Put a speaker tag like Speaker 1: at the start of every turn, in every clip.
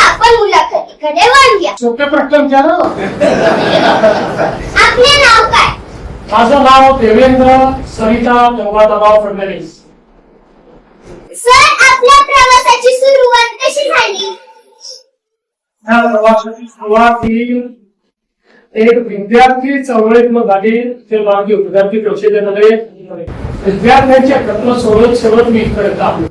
Speaker 1: आपण मुलाखतीकडे वळूया.
Speaker 2: सोपे प्रश्न विचारा.
Speaker 1: आपले नाव काय?
Speaker 2: माझं नाव देवेंद्र सरिता गंगाधरराव फडणवीस.
Speaker 1: सर, आपल्या प्रवासाची सुरुवात कशी झाली?
Speaker 2: या प्रवासाची सुरुवात ही एक विद्यार्थी चळवळीतून झाली. ते मागे विद्यार्थी परिषदेमध्ये विद्यार्थ्यांच्या घटना सोडत मी इकडे आलो.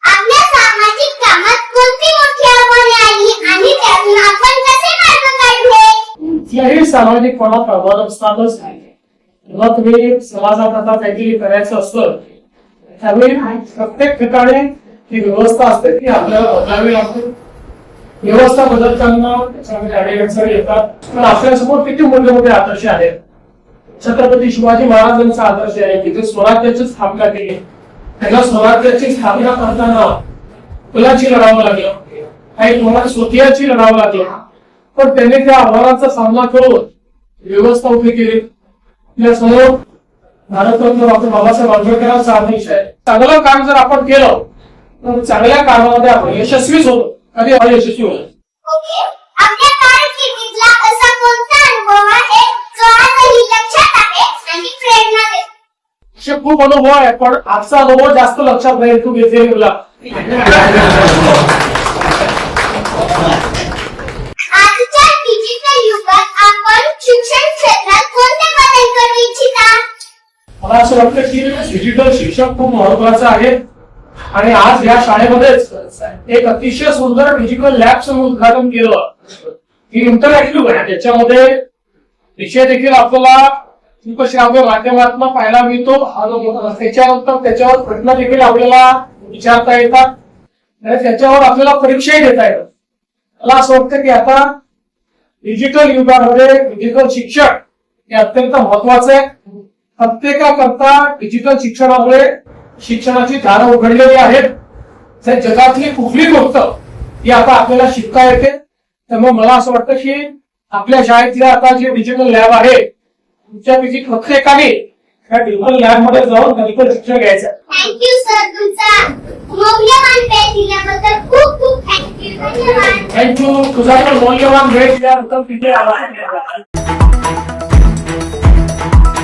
Speaker 1: आपल्या सामाजिक कामात कोणती मोठी आव्हाने आली आणि त्यातून आपण कसे मार्ग काढले?
Speaker 2: कुठल्याही सामाजिक कोणात आव्हान असतातच. जेव्हा तुम्ही समाजात आता काहीतरी करायचं असतं त्यावेळी प्रत्येक ठिकाणी ही व्यवस्था असते ती आपल्याला बदलावी लागते. व्यवस्था बदलताना त्याच्यामध्ये अडचणी येतात. पण आपल्यासमोर किती मोठे मोठे आदर्श आहेत. छत्रपती शिवाजी महाराजांचा आदर्श आहे. तिथे स्वराज्याची स्थापना केली. त्यांना स्वराज्याची स्थापना करताना मुलाची लढावं लागलं, काही मुलांना स्वकीयाची लढावं लागलं. पण त्यांनी त्या आव्हानाचा सामना करून व्यवस्था उभी केली. समोर भारतरत्न डॉक्टर बाबासाहेब आंबेडकरांचा आदेश आहे. चांगलं काम जर आपण केलं तर चांगल्या कामामध्ये आपण यशस्वीच होतो, कधी अयशस्वी होतो.
Speaker 1: ओके. आपल्या कारकिर्दीतला असा कोणता अनुभव आहे जो आजही लक्षात आहे आणि प्रेरणा देतो?
Speaker 2: असे खूप अनुभव आहे पण आजचा अनुभव जास्त लक्षात नाही. तू घेतलेली मुला
Speaker 1: आजच्या डिजिटल युगात आपण शिक्षण क्षेत्रात कोणते बदल करू इच्छिता?
Speaker 2: मला असं वाटतं की डिजिटल शिक्षण खूप महत्वाचं आहे. आणि आज या शाळेमध्येच एक अतिशय सुंदर डिजिटल लॅबचं उद्घाटन केलं. ही इंटरॅक्टिव्ह आहे. त्याच्यामध्ये विषय देखील आपल्याला श्राव्य माध्यमातून पाहायला मिळतो. त्याच्यानंतर त्याच्यावर प्रश्न देखील आपल्याला विचारता येतात आणि त्याच्यावर आपल्याला परीक्षाही देता येतात. मला असं वाटतं की आता डिजिटल युगामध्ये डिजिटल शिक्षण हे अत्यंत महत्वाचं आहे. प्रत्येकाकरता डिजिटल शिक्षणामुळे शिक्षणाची दारं उघडलेली आहेत. जगातली कुठली गोष्ट ही आता आपल्याला शिकता येते. त्यामुळे मला असं वाटतं की आपल्या शाळेतल्या आता जे डिजिटल लॅब आहे तुमच्यापैकी प्रत्येकाने त्या डिजिटल लॅब मध्ये जाऊन डिजिटल शिक्षण घ्यायचं.
Speaker 1: थँक्यू सर, तुमचा मौल्यवान वेळ दिल्याबद्दल खूप खूप थँक्यू. धन्यवाद.
Speaker 2: थँक्यू. तुझा पण मौल्यवान वेळ दिल्यानंतर तिथे आला.